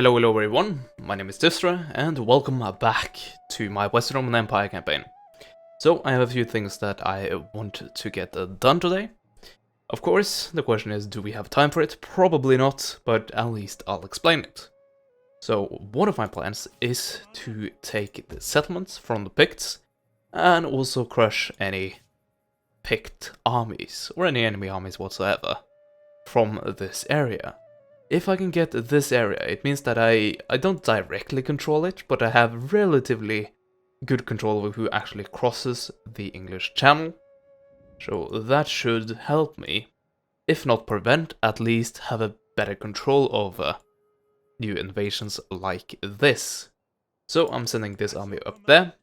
Hello everyone, my name is Distra, and welcome back to my Western Roman Empire campaign. So, I have a few things that I want to get done today. Of course, the question is, do we have time for it? Probably not, but at least I'll explain it. So, one of my plans is to take the settlements from the Picts, and also crush any Pict armies, or any enemy armies whatsoever, from this area. If I can get this area, it means that I don't directly control it, but I have relatively good control over who actually crosses the English Channel. So that should help me, if not prevent, at least have a better control over new invasions like this. So I'm sending this army up there,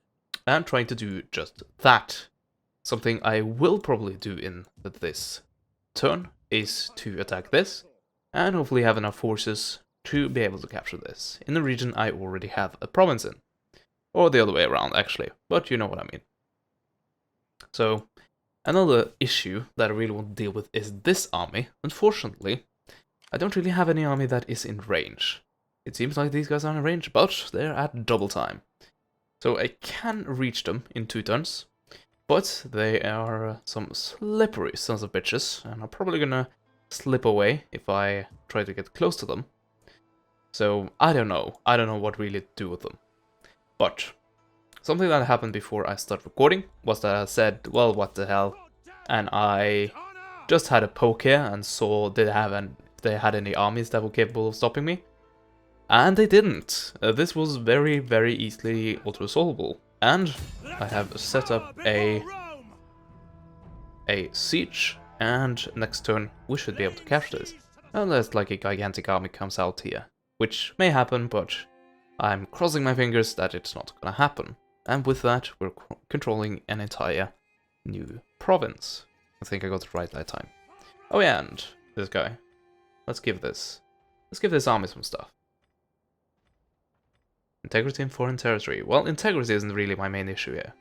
and trying to do just that. Something I will probably do in this turn is to attack this, and hopefully have enough forces to be able to capture this, in the region I already have a province in. Or the other way around, actually, but you know what I mean. So, another issue that I really want to deal with is this army. Unfortunately, I don't really have any army that is in range. It seems like these guys are in range, but they're at double time. So I can reach them in 2 turns, but they are some slippery sons of bitches, and I'm probably gonna slip away if I try to get close to them. So I don't know what really to do with them. But something that happened before I start recording was that I said, well, what the hell, and I just had a poke here and saw if they had any armies that were capable of stopping me, and they didn't. This was very, very easily auto-resolvable, and I have set up a siege. And next turn, we should be able to capture this. Unless like a gigantic army comes out here. Which may happen, but I'm crossing my fingers that it's not gonna happen. And with that, we're controlling an entire new province. I think I got it right that time. Oh yeah, and this guy. Let's give this army some stuff. Integrity in foreign territory. Well, integrity isn't really my main issue here,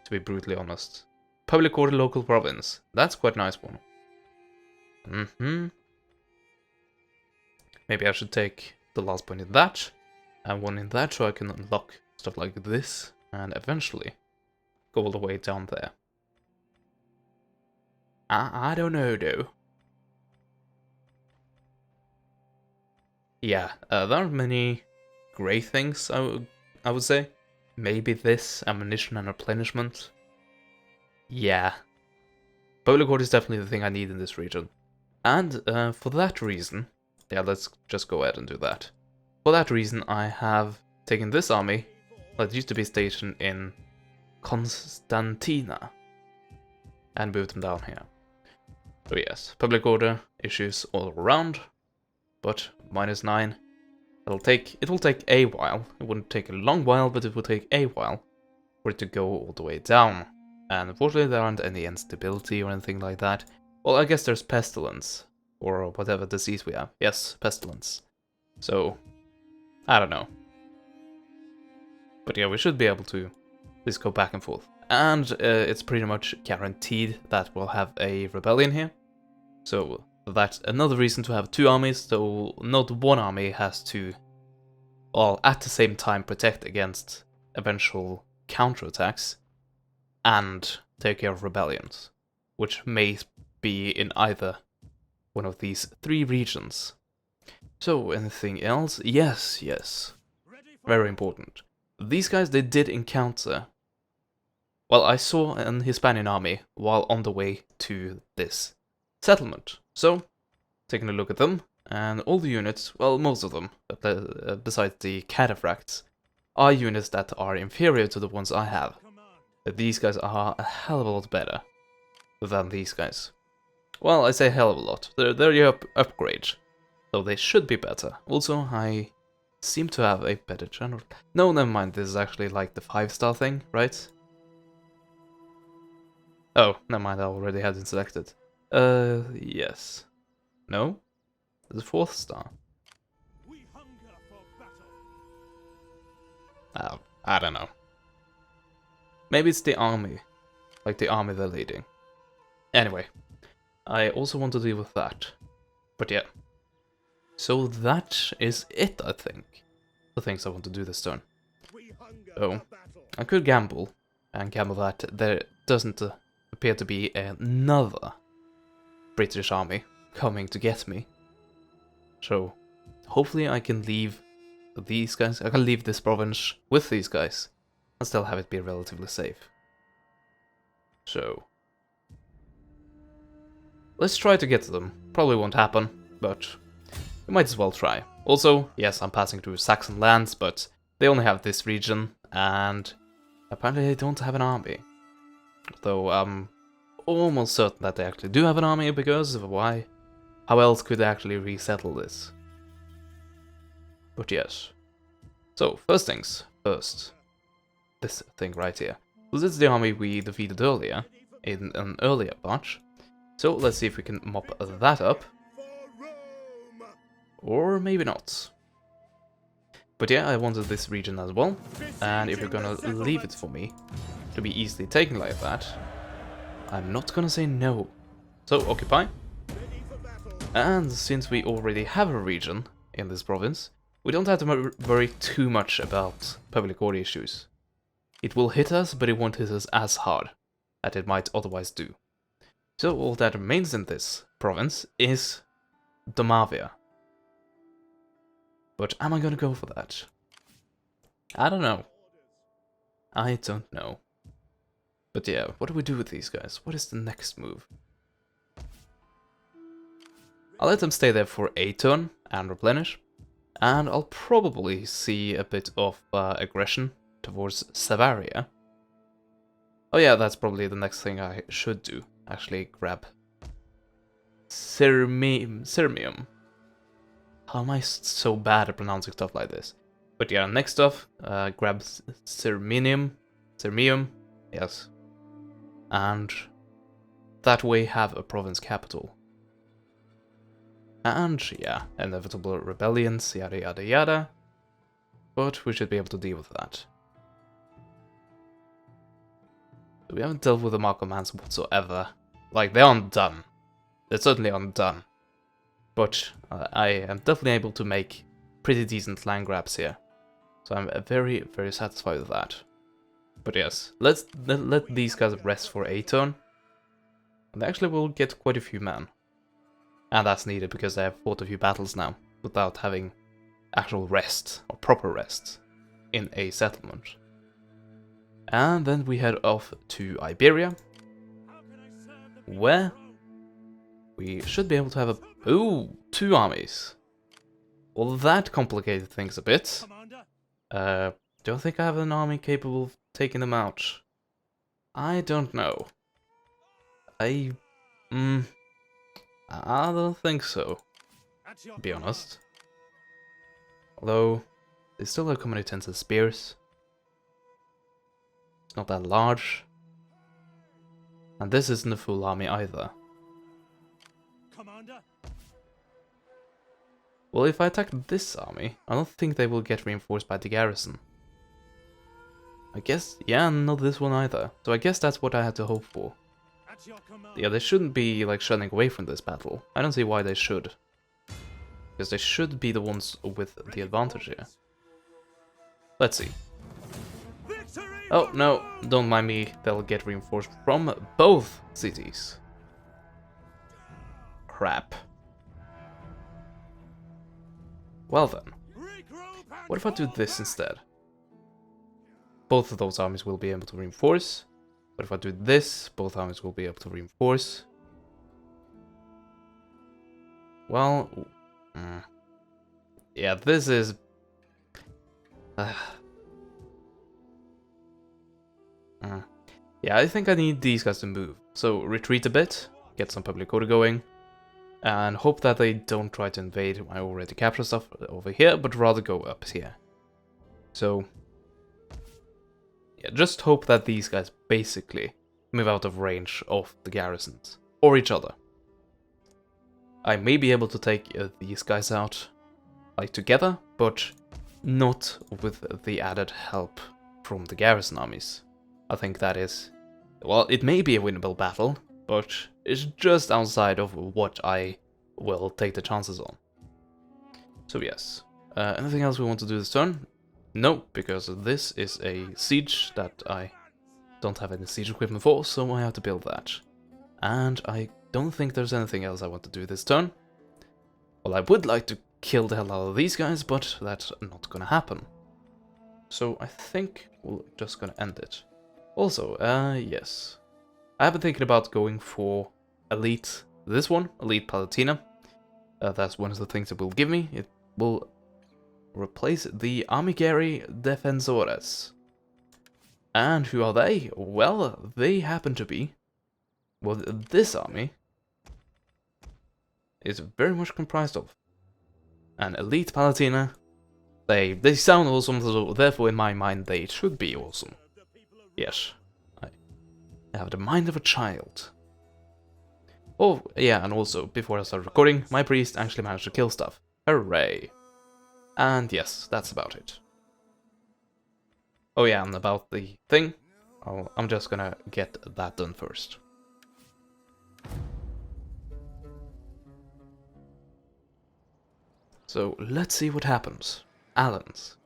to be brutally honest. Public order local province. That's quite a nice one. Maybe I should take the last point in that, and one in that, so I can unlock stuff like this, and eventually go all the way down there. I don't know though. Yeah, there aren't many great things, I would say. Maybe this, ammunition and replenishment. Yeah. Public order is definitely the thing I need in this region. And for that reason, yeah, let's just go ahead and do that. For that reason, I have taken this army that used to be stationed in Constantina and moved them down here. So yes, public order issues all around, but -9. It will take a while. It wouldn't take a long while, but it will take a while for it to go all the way down. And unfortunately there aren't any instability or anything like that. Well, I guess there's pestilence, or whatever disease we have. Yes, pestilence. So, I don't know. But yeah, we should be able to just go back and forth. And it's pretty much guaranteed that we'll have a rebellion here. So that's another reason to have 2 armies, so not one army has to, all at the same time, protect against eventual counterattacks and take care of rebellions, which may be in either one of these 3 regions. So, anything else? Yes. Very important. These guys, they did encounter... Well, I saw an Hispanian army while on the way to this settlement. So, taking a look at them, and all the units, well, most of them, besides the cataphracts, are units that are inferior to the ones I have. These guys are a hell of a lot better than these guys. Well, I say hell of a lot. They're your upgrade, so they should be better. Also, I seem to have a better general. No, never mind. This is actually like the 5-star thing, right? Oh, never mind. I already had it selected. Yes. No? The 4th star. Oh, I don't know. Maybe it's the army. Like the army they're leading. Anyway. I also want to deal with that. But yeah. So that is it, I think. The things I want to do this turn. So, I could gamble, and gamble that there doesn't appear to be another British army coming to get me. So, hopefully I can leave these guys, I can leave this province with these guys, and still have it be relatively safe. So, let's try to get to them. Probably won't happen, but we might as well try. Also, yes, I'm passing through Saxon lands, but they only have this region, and apparently they don't have an army. Though I'm almost certain that they actually do have an army, because why? How else could they actually resettle this? But yes. So, first things first. This thing right here. So this is the army we defeated earlier, in an earlier patch. So let's see if we can mop that up. Or maybe not. But yeah, I wanted this region as well, and if you're gonna leave it for me to be easily taken like that, I'm not gonna say no. So, occupy. And since we already have a region in this province, we don't have to worry too much about public order issues. It will hit us, but it won't hit us as hard as it might otherwise do. So all that remains in this province is Domavia. But am I gonna go for that? I don't know. I don't know. But yeah, what do we do with these guys? What is the next move? I'll let them stay there for a turn and replenish. And I'll probably see a bit of aggression towards Savaria. Oh yeah, that's probably the next thing I should do. Actually grab Sirmium. How am I so bad at pronouncing stuff like this? But yeah, next off, grab Sirmium, yes. And that way have a province capital. And yeah, inevitable rebellions, yada yada yada. But we should be able to deal with that. We haven't dealt with the Markomans whatsoever. Like, they aren't done. They certainly aren't done. But I am definitely able to make pretty decent land grabs here. So I'm very, very satisfied with that. But yes, let these guys rest for a turn. And they actually will get quite a few men. And that's needed because they have fought a few battles now, without having actual rest, or proper rest, in a settlement. And then we head off to Iberia, where we should be able to have two armies. Well, that complicated things a bit. Don't think I have an army capable of taking them out. I don't know. I don't think so, to be honest. Although, they still have combatants and spears. It's not that large. And this isn't a full army either. Commander. Well, if I attack this army, I don't think they will get reinforced by the garrison. I guess, yeah, not this one either. So I guess that's what I had to hope for. Yeah, they shouldn't be, like, shunning away from this battle. I don't see why they should. Because they should be the ones with the advantage here. Let's see. Oh, no, don't mind me. They'll get reinforced from both cities. Crap. Well then. What if I do this instead? Both of those armies will be able to reinforce. But if I do this, both armies will be able to reinforce. Well, yeah, this is... Yeah, I think I need these guys to move. So retreat a bit, get some public order going, and hope that they don't try to invade my already captured stuff over here, but rather go up here. So... yeah, just hope that these guys basically move out of range of the garrisons, or each other. I may be able to take these guys out, like, together, but not with the added help from the garrison armies. I think that is... well, it may be a winnable battle, but it's just outside of what I will take the chances on. So yes. Anything else we want to do this turn? No, because this is a siege that I don't have any siege equipment for, so I have to build that. And I don't think there's anything else I want to do this turn. Well, I would like to kill the hell out of these guys, but that's not gonna happen. So I think we're just gonna end it. Also, yes. I have been thinking about going for Elite, this one, Elite Palatina. That's one of the things it will give me. It will replace the Amigeri Defensores. And who are they? Well, they happen to be... Well, this army is very much comprised of an Elite Palatina. They sound awesome, so therefore in my mind they should be awesome. Yes, I have the mind of a child. Oh, yeah, and also, before I start recording, my priest actually managed to kill stuff. Hooray! And yes, that's about it. Oh yeah, and about the thing, I'm just gonna get that done first. So, let's see what happens. Alans.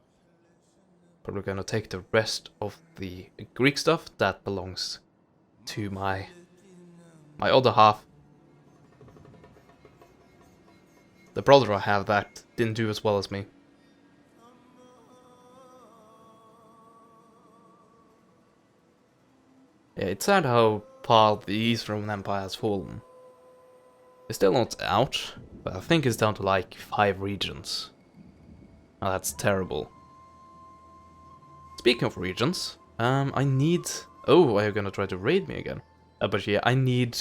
Probably gonna take the rest of the Greek stuff that belongs to my other half. The brother I have that didn't do as well as me. Yeah, it's sad how far the East Roman Empire has fallen. It's still not out, but I think it's down to like 5 regions. Now that's terrible. Speaking of regions, I need... Oh, are you gonna try to raid me again? But yeah, I need...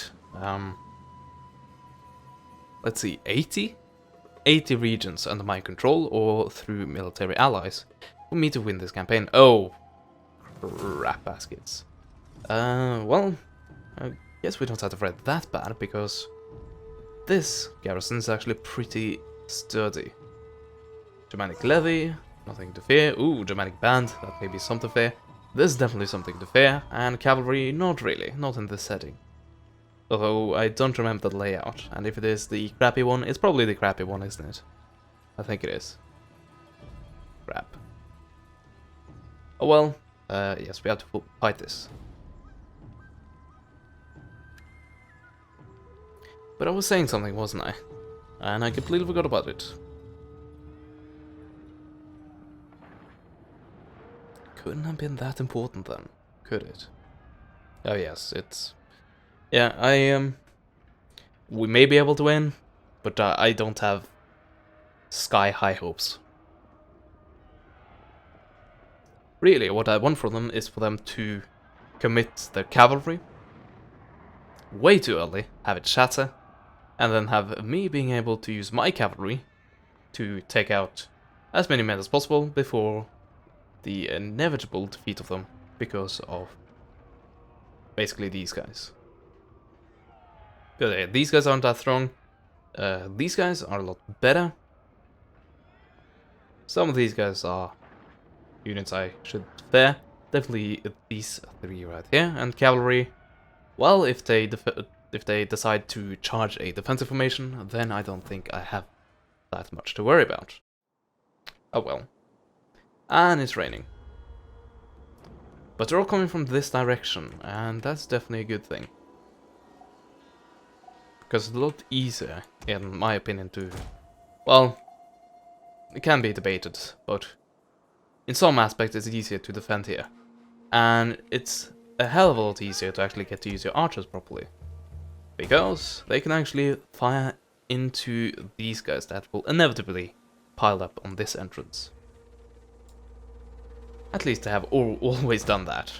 let's see, 80? 80 regions under my control or through military allies for me to win this campaign. Oh, crap baskets. Well, I guess we don't have to fret that bad, because this garrison is actually pretty sturdy. Germanic levy, nothing to fear. Ooh, Germanic band, that may be something to fear. This is definitely something to fear, and cavalry, not really, not in this setting. Although, I don't remember the layout, and if it is the crappy one, it's probably the crappy one, isn't it? I think it is. Crap. Oh well, yes, we have to fight this. But I was saying something, wasn't I? And I completely forgot about it. Couldn't have been that important then, could it? Oh yes, it's... Yeah, we may be able to win, but I don't have sky-high hopes. Really, what I want from them is for them to commit their cavalry way too early, have it shatter, and then have me being able to use my cavalry to take out as many men as possible before the inevitable defeat of them because of basically these guys. But these guys aren't that strong. These guys are a lot better. Some of these guys are units I should fear. Definitely these 3 right here. And cavalry, well, if they decide to charge a defensive formation, then I don't think I have that much to worry about. Oh well. And it's raining. But they're all coming from this direction, and that's definitely a good thing. Because it's a lot easier, in my opinion, to... Well, it can be debated, but in some aspects it's easier to defend here. And it's a hell of a lot easier to actually get to use your archers properly. Because they can actually fire into these guys that will inevitably pile up on this entrance. At least they have always done that.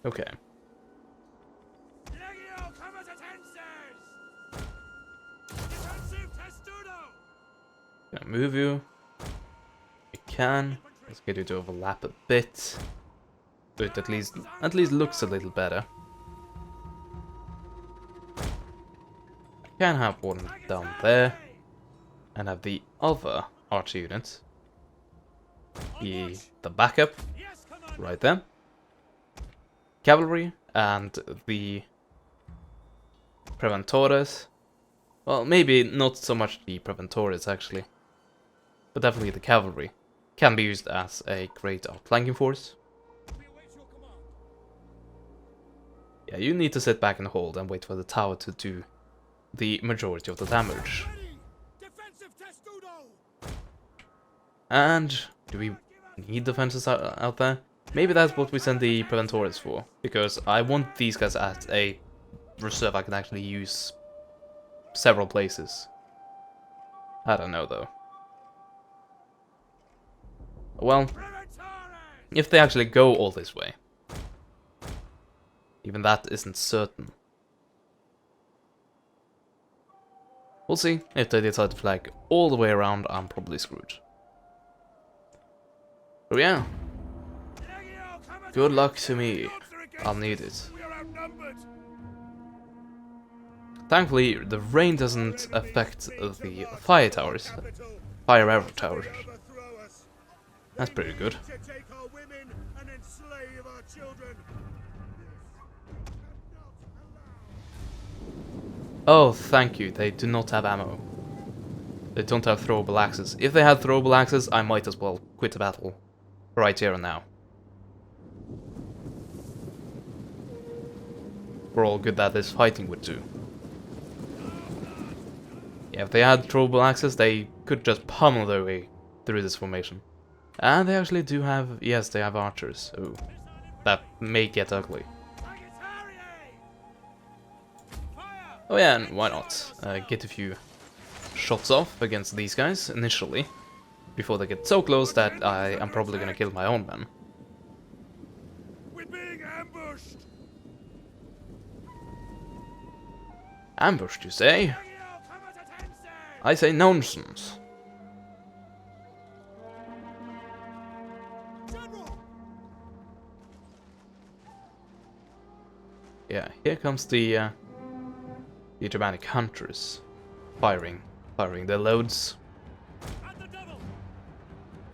Okay. Gonna move you. We can. Let's get you to overlap a bit. So it at least looks a little better. I can have one down there. And have the other archer unit be the backup right there. cavalry and the Preventores. Well, maybe not so much the Preventores actually, but definitely the cavalry can be used as a great outflanking force. Yeah, you need to sit back and hold and wait for the tower to do the majority of the damage. And do we need defenses out there? Maybe that's what we send the Preventores for, because I want these guys as a reserve I can actually use several places. I don't know though. Well, if they actually go all this way, even that isn't certain. We'll see. If they decide to flag all the way around, I'm probably screwed. So yeah. Good luck to me. I'll need it. Thankfully, the rain doesn't affect the fire towers. Fire arrow towers. That's pretty good. Oh, thank you. They do not have ammo. They don't have throwable axes. If they had throwable axes, I might as well quit the battle. Right here and now. For all good that this fighting would do. Yeah, if they had throwable axes, they could just pummel their way through this formation. And they actually do have... yes, they have archers. Ooh. That may get ugly. Oh yeah, and why not? Get a few shots off against these guys initially, before they get so close that I am probably gonna kill my own men. We're being ambushed. Ambushed, you say? I say nonsense. Yeah, here comes the Germanic hunters, firing their loads.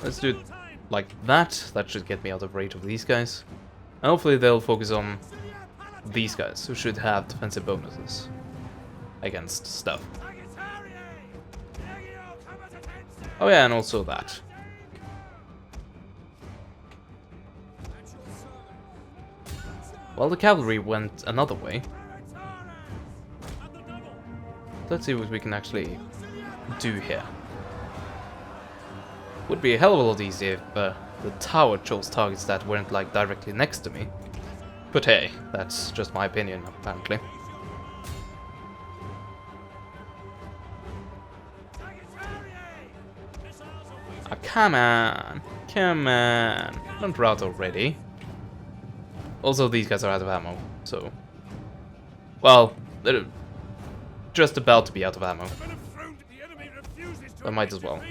Let's do it like that. That should get me out of range of these guys. And hopefully they'll focus on these guys, who should have defensive bonuses against stuff. Oh yeah, and also that. Well, the cavalry went another way. Let's see what we can actually do here. Would be a hell of a lot easier if the tower chose targets that weren't like directly next to me. But hey, that's just my opinion, apparently. Oh, come on! Come on! Don't rout already. Also, these guys are out of ammo, so... well, they're just about to be out of ammo. I might as well.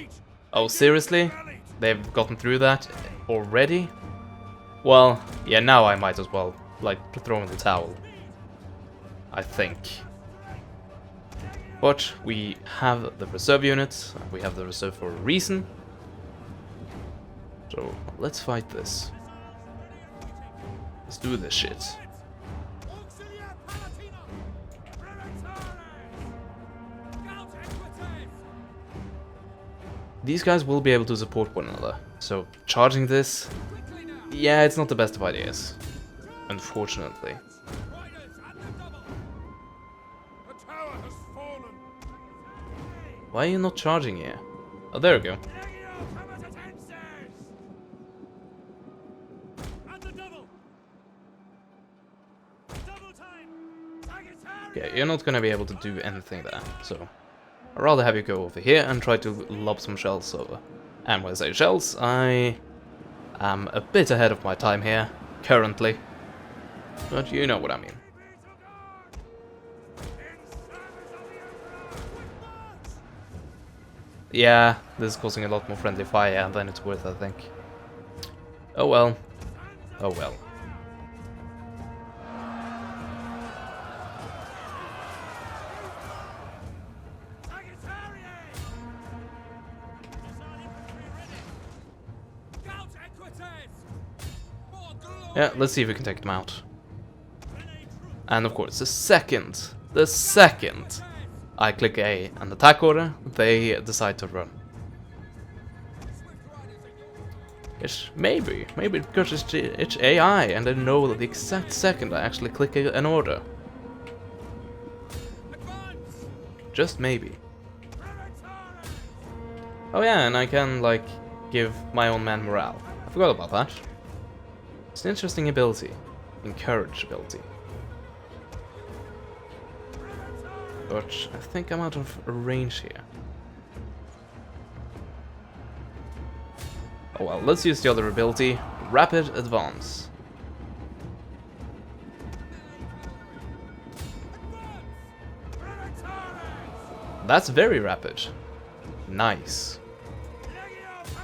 Oh, seriously? They've gotten through that already? Well, yeah, now I might as well, like, throw in the towel. I think. But we have the reserve units, we have the reserve for a reason. So, let's fight this. Let's do this shit. These guys will be able to support one another, so charging this, yeah, it's not the best of ideas, unfortunately. Why are you not charging here? Oh, there we go. Okay, you're not gonna be able to do anything there, so I'd rather have you go over here and try to lob some shells over. And when I say shells, I am a bit ahead of my time here, currently. But you know what I mean. Yeah, this is causing a lot more friendly fire than it's worth, I think. Oh well. Oh well. Yeah, let's see if we can take them out. And of course, the second I click A and attack order, they decide to run. It's maybe because it's AI and they know the exact second I actually click an order. Just maybe. Oh yeah, and I can, like, give my own man morale. I forgot about that. It's an interesting ability. Encourage ability. But I think I'm out of range here. Oh well, let's use the other ability. Rapid Advance. That's very rapid. Nice.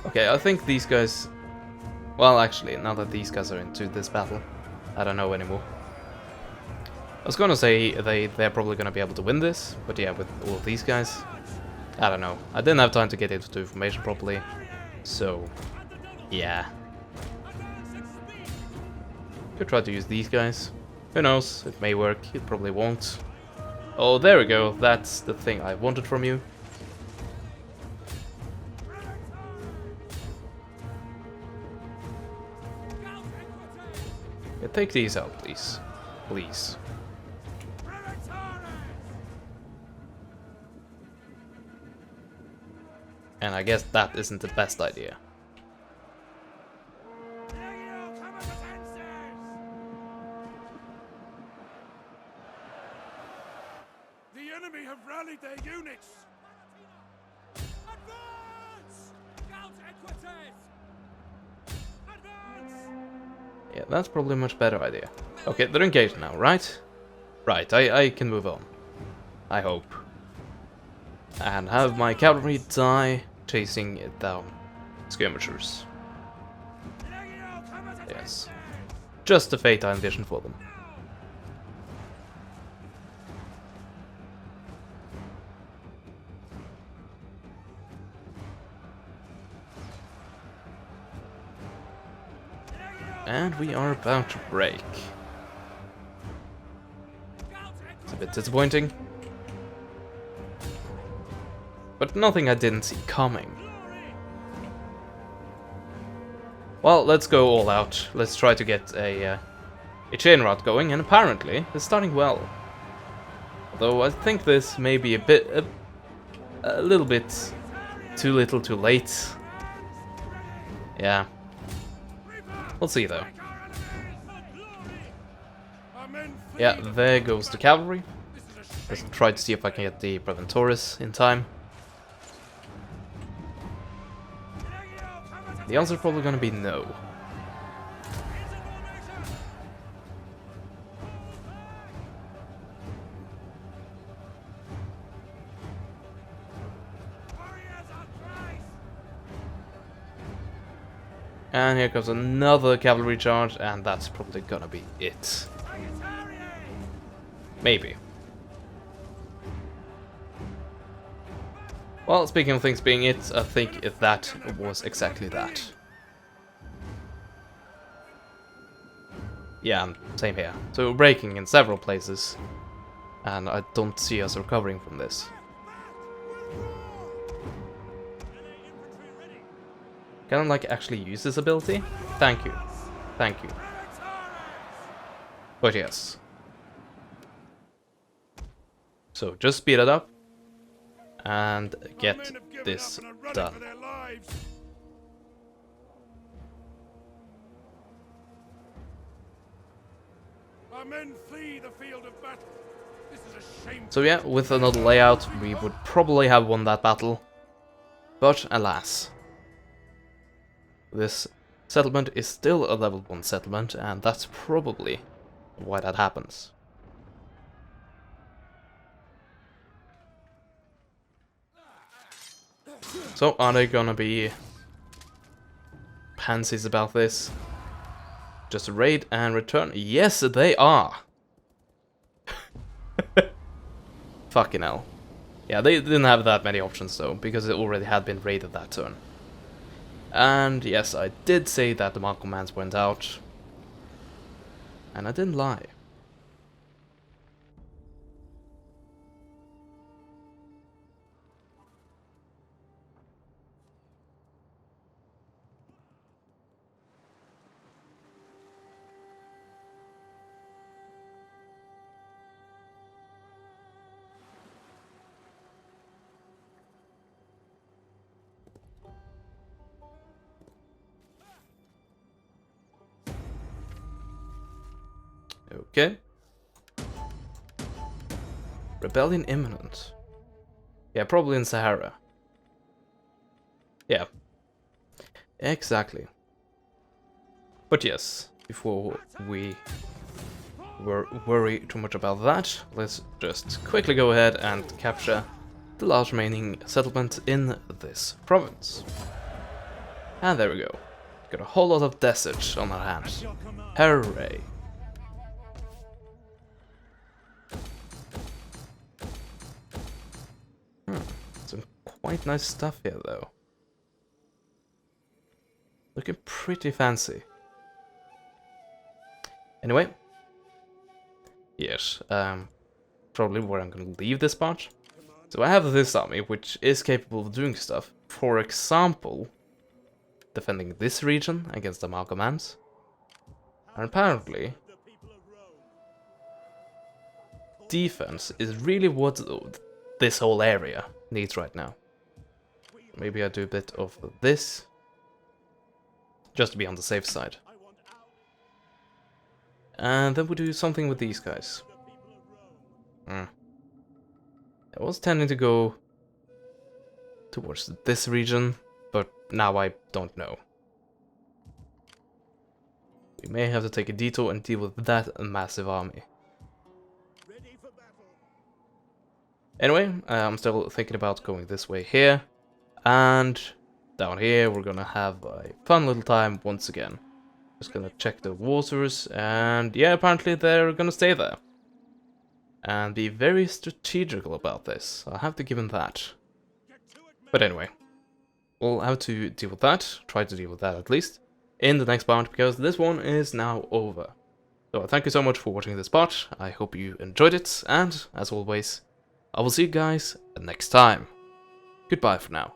Okay, I think these guys... Well, actually, now that these guys are into this battle, I don't know anymore. I was gonna say they're probably gonna be able to win this, but yeah, with all of these guys, I don't know. I didn't have time to get into information properly, so yeah. Could try to use these guys. Who knows? It may work. It probably won't. Oh, there we go. That's the thing I wanted from you. Yeah, take these out, please. Please. And I guess that isn't the best idea. The enemy have rallied their units. Advance! Scout equities! Advance! Yeah, that's probably a much better idea. Okay, they're engaged now, right? Right, I can move on. I hope. And have my cavalry die chasing it down skirmishers. Yes. Just the fate I envisioned for them. And we are about to break. It's a bit disappointing. But nothing I didn't see coming. Well, let's go all out. Let's try to get a chain route going, and apparently it's starting well. Although I think this may be a little bit too little too late. Yeah. We'll see though. Yeah, there goes the cavalry. Let's try to see if I can get the Preventoris in time. The answer is probably gonna be no. And here comes another cavalry charge, and that's probably gonna be it. Maybe. Well, speaking of things being it, I think that was exactly that. Yeah, same here. So we're breaking in several places, and I don't see us recovering from this. Can I, like, actually use this ability? Thank you. Thank you. But yes. So just speed it up and get this done. Our men flee the field of battle. This is a shame. So yeah, with another layout, we would probably have won that battle. But alas. This settlement is still a level 1 settlement, and that's probably why that happens. So, are they gonna be pansies about this? Just raid and return? Yes, they are! Fucking hell. Yeah, they didn't have that many options though, because it already had been raided that turn. And yes, I did say that the mark commands went out. And I didn't lie. Okay. Rebellion imminent. Yeah, probably in Sahara. Yeah. Exactly. But yes, before we worry too much about that, let's just quickly go ahead and capture the large remaining settlement in this province. And there we go. Got a whole lot of desert on our hands. Hooray! Some quite nice stuff here though. Looking pretty fancy. Anyway. Yes, probably where I'm gonna leave this part. So I have this army, which is capable of doing stuff. For example, defending this region against the Amalgamans. And apparently, defense is really what this whole area needs right now. Maybe I do a bit of this, just to be on the safe side. And then we do something with these guys. I was tending to go towards this region, but now I don't know. We may have to take a detour and deal with that massive army. Anyway, I'm still thinking about going this way here, and down here we're gonna have a fun little time once again. Just gonna check the waters, and yeah, apparently they're gonna stay there. And be very strategical about this, I'll have to give him that. But anyway, we'll have to deal with that, try to deal with that at least, in the next part, because this one is now over. So thank you so much for watching this part, I hope you enjoyed it, and as always, I will see you guys next time. Goodbye for now.